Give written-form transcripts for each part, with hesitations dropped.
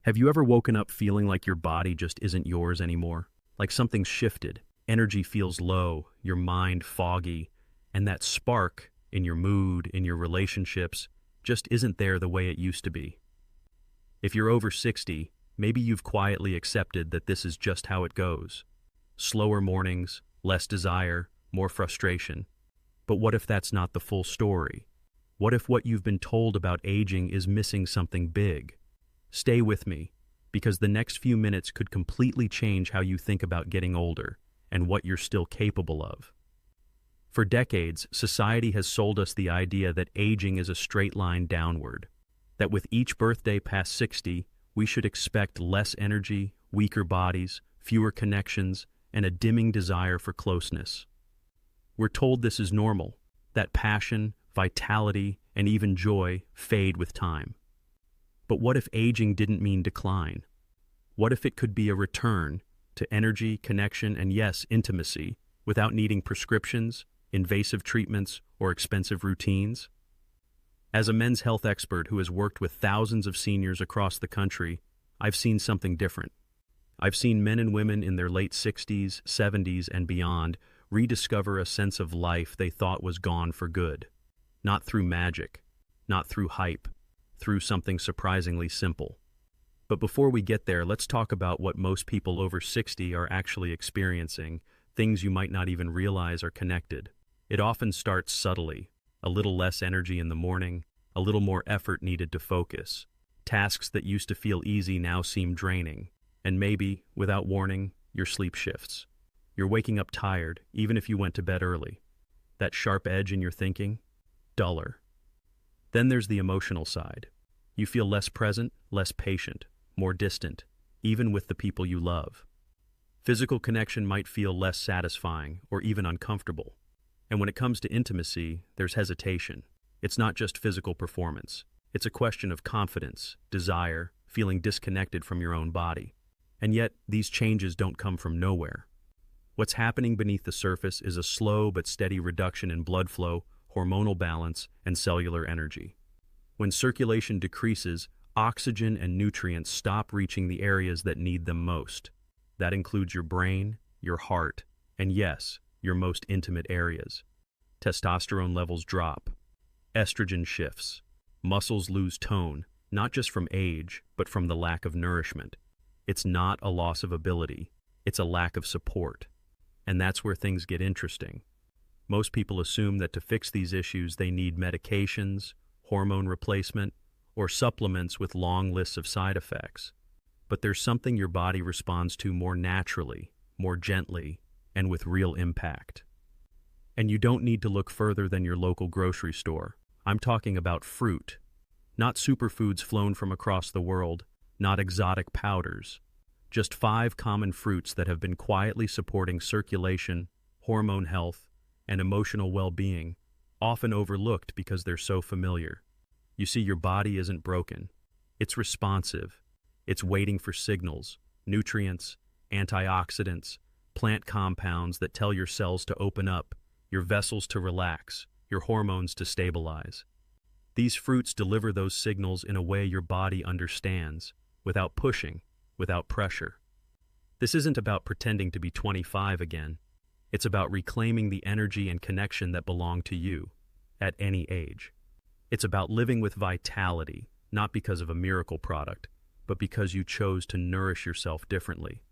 Have you ever woken up feeling like your body just isn't yours anymore? Like something's shifted, energy feels low, your mind foggy, and that spark in your mood, in your relationships, just isn't there the way it used to be. If you're over 60, maybe you've quietly accepted that this is just how it goes. Slower mornings, less desire, more frustration. But what if that's not the full story? What if what you've been told about aging is missing something big? Stay with me, because the next few minutes could completely change how you think about getting older and what you're still capable of. For decades, society has sold us the idea that aging is a straight line downward, that with each birthday past 60, we should expect less energy, weaker bodies, fewer connections, and a dimming desire for closeness. We're told this is normal, that passion, vitality, and even joy fade with time. But what if aging didn't mean decline? What if it could be a return to energy, connection, and yes, intimacy, without needing prescriptions, invasive treatments, or expensive routines? As a men's health expert who has worked with thousands of seniors across the country, I've seen something different. I've seen men and women in their late 60s, 70s, and beyond rediscover a sense of life they thought was gone for good. Not through magic, not through hype, through something surprisingly simple. But before we get there, let's talk about what most people over 60 are actually experiencing, things you might not even realize are connected. It often starts subtly, a little less energy in the morning, a little more effort needed to focus. Tasks that used to feel easy now seem draining, and maybe, without warning, your sleep shifts. You're waking up tired, even if you went to bed early. That sharp edge in your thinking? Duller. Then there's the emotional side. You feel less present, less patient, more distant, even with the people you love. Physical connection might feel less satisfying or even uncomfortable. And when it comes to intimacy, there's hesitation. It's not just physical performance. It's a question of confidence, desire, feeling disconnected from your own body. And yet, these changes don't come from nowhere. What's happening beneath the surface is a slow but steady reduction in blood flow, hormonal balance, and cellular energy. When circulation decreases, oxygen and nutrients stop reaching the areas that need them most. That includes your brain, your heart, and yes, your most intimate areas. Testosterone levels drop. Estrogen shifts. Muscles lose tone, not just from age, but from the lack of nourishment. It's not a loss of ability, it's a lack of support. And that's where things get interesting. Most people assume that to fix these issues they need medications, hormone replacement, or supplements with long lists of side effects. But there's something your body responds to more naturally, more gently, and with real impact. And you don't need to look further than your local grocery store. I'm talking about fruit. Not superfoods flown from across the world, not exotic powders. Just 5 common fruits that have been quietly supporting circulation, hormone health, and emotional well-being, often overlooked because they're so familiar. You see, your body isn't broken. It's responsive. It's waiting for signals, nutrients, antioxidants, plant compounds that tell your cells to open up, your vessels to relax, your hormones to stabilize. These fruits deliver those signals in a way your body understands, without pushing, without pressure. This isn't about pretending to be 25 again. It's about reclaiming the energy and connection that belong to you, at any age. It's about living with vitality, not because of a miracle product, but because you chose to nourish yourself differently.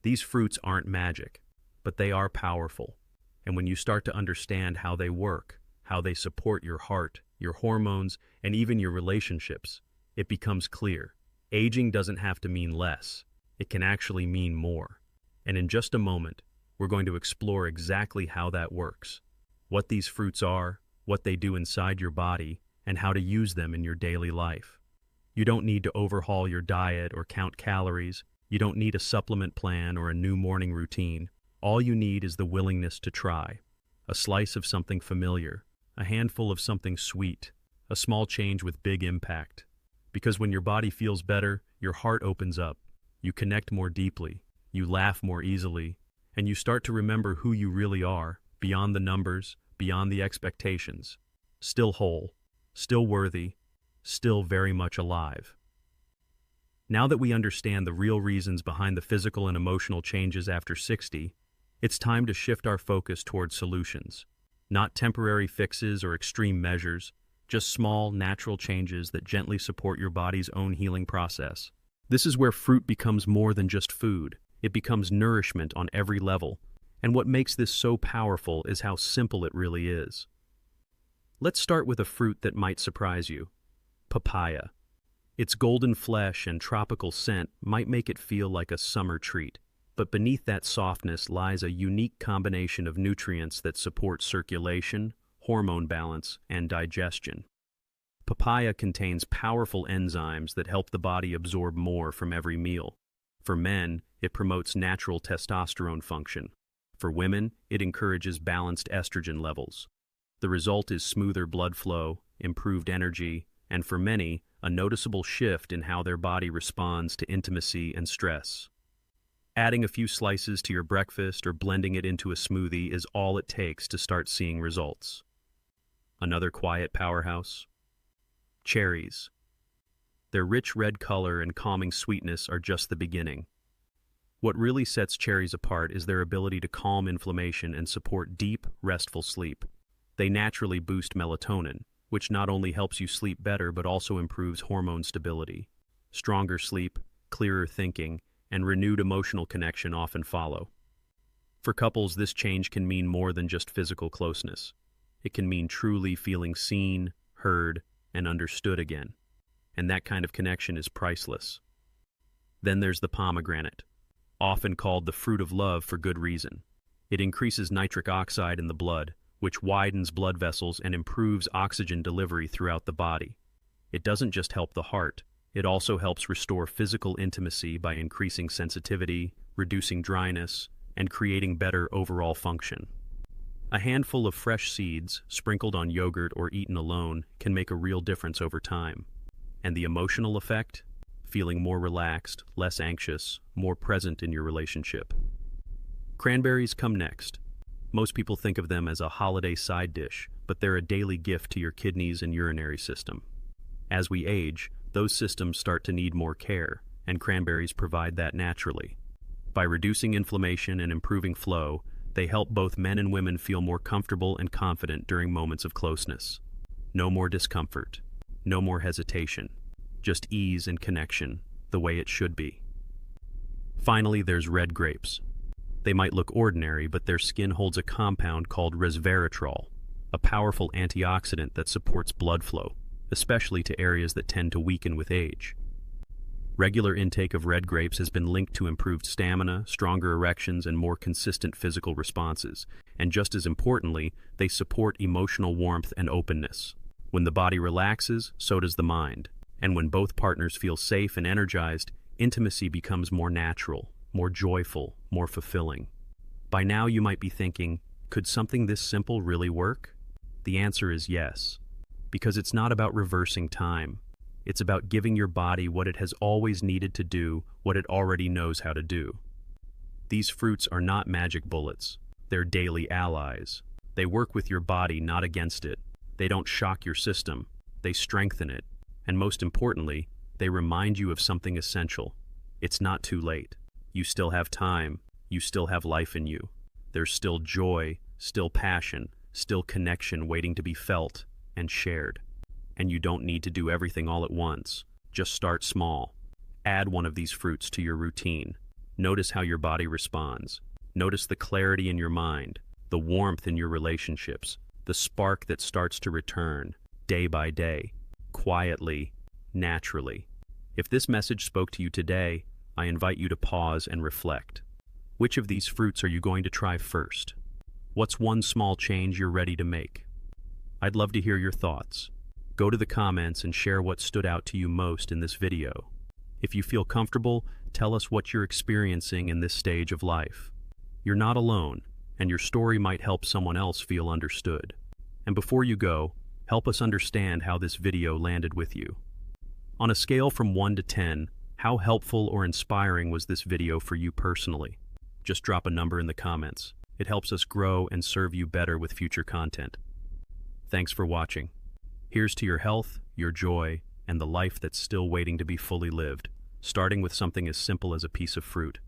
These fruits aren't magic, but they are powerful. And when you start to understand how they work, how they support your heart, your hormones, and even your relationships, it becomes clear. Aging doesn't have to mean less. It can actually mean more. And in just a moment, we're going to explore exactly how that works, what these fruits are, what they do inside your body, and how to use them in your daily life. You don't need to overhaul your diet or count calories. You don't need a supplement plan or a new morning routine. All you need is the willingness to try. A slice of something familiar, a handful of something sweet, a small change with big impact. Because when your body feels better, your heart opens up. You connect more deeply, you laugh more easily, and you start to remember who you really are, beyond the numbers, beyond the expectations. Still whole, still worthy, still very much alive. Now that we understand the real reasons behind the physical and emotional changes after 60, it's time to shift our focus towards solutions. Not temporary fixes or extreme measures, just small, natural changes that gently support your body's own healing process. This is where fruit becomes more than just food. It becomes nourishment on every level. And what makes this so powerful is how simple it really is. Let's start with a fruit that might surprise you: papaya. Its golden flesh and tropical scent might make it feel like a summer treat, but beneath that softness lies a unique combination of nutrients that support circulation, hormone balance, and digestion. Papaya contains powerful enzymes that help the body absorb more from every meal. For men, it promotes natural testosterone function. For women, it encourages balanced estrogen levels. The result is smoother blood flow, improved energy, and for many, a noticeable shift in how their body responds to intimacy and stress. Adding a few slices to your breakfast or blending it into a smoothie is all it takes to start seeing results. Another quiet powerhouse: cherries. Their rich red color and calming sweetness are just the beginning. What really sets cherries apart is their ability to calm inflammation and support deep, restful sleep. They naturally boost melatonin, which not only helps you sleep better but also improves hormone stability. Stronger sleep, clearer thinking, and renewed emotional connection often follow. For couples, this change can mean more than just physical closeness. It can mean truly feeling seen, heard, and understood again. And that kind of connection is priceless. Then there's the pomegranate, often called the fruit of love for good reason. It increases nitric oxide in the blood, which widens blood vessels and improves oxygen delivery throughout the body. It doesn't just help the heart, it also helps restore physical intimacy by increasing sensitivity, reducing dryness, and creating better overall function. A handful of fresh seeds, sprinkled on yogurt or eaten alone, can make a real difference over time. And the emotional effect? Feeling more relaxed, less anxious, more present in your relationship. Cranberries come next. Most people think of them as a holiday side dish, but they're a daily gift to your kidneys and urinary system. As we age, those systems start to need more care, and cranberries provide that naturally. By reducing inflammation and improving flow, they help both men and women feel more comfortable and confident during moments of closeness. No more discomfort, no more hesitation, just ease and connection, the way it should be. Finally, there's red grapes. They might look ordinary, but their skin holds a compound called resveratrol, a powerful antioxidant that supports blood flow, especially to areas that tend to weaken with age. Regular intake of red grapes has been linked to improved stamina, stronger erections, and more consistent physical responses. And just as importantly, they support emotional warmth and openness. When the body relaxes, so does the mind. And when both partners feel safe and energized, intimacy becomes more natural, more joyful, more fulfilling. By now you might be thinking, could something this simple really work? The answer is yes, because it's not about reversing time. It's about giving your body what it has always needed to do, what it already knows how to do. These fruits are not magic bullets. They're daily allies. They work with your body, not against it. They don't shock your system. They strengthen it. And most importantly, they remind you of something essential. It's not too late. You still have time. You still have life in you. There's still joy, still passion, still connection waiting to be felt and shared. And you don't need to do everything all at once. Just start small. Add one of these fruits to your routine. Notice how your body responds. Notice the clarity in your mind, the warmth in your relationships, the spark that starts to return, day by day, quietly, naturally. If this message spoke to you today, I invite you to pause and reflect. Which of these fruits are you going to try first? What's one small change you're ready to make? I'd love to hear your thoughts. Go to the comments and share what stood out to you most in this video. If you feel comfortable, tell us what you're experiencing in this stage of life. You're not alone, and your story might help someone else feel understood. And before you go, help us understand how this video landed with you. On a scale from 1 to 10, how helpful or inspiring was this video for you personally? Just drop a number in the comments. It helps us grow and serve you better with future content. Thanks for watching. Here's to your health, your joy, and the life that's still waiting to be fully lived. starting with something as simple as a piece of fruit.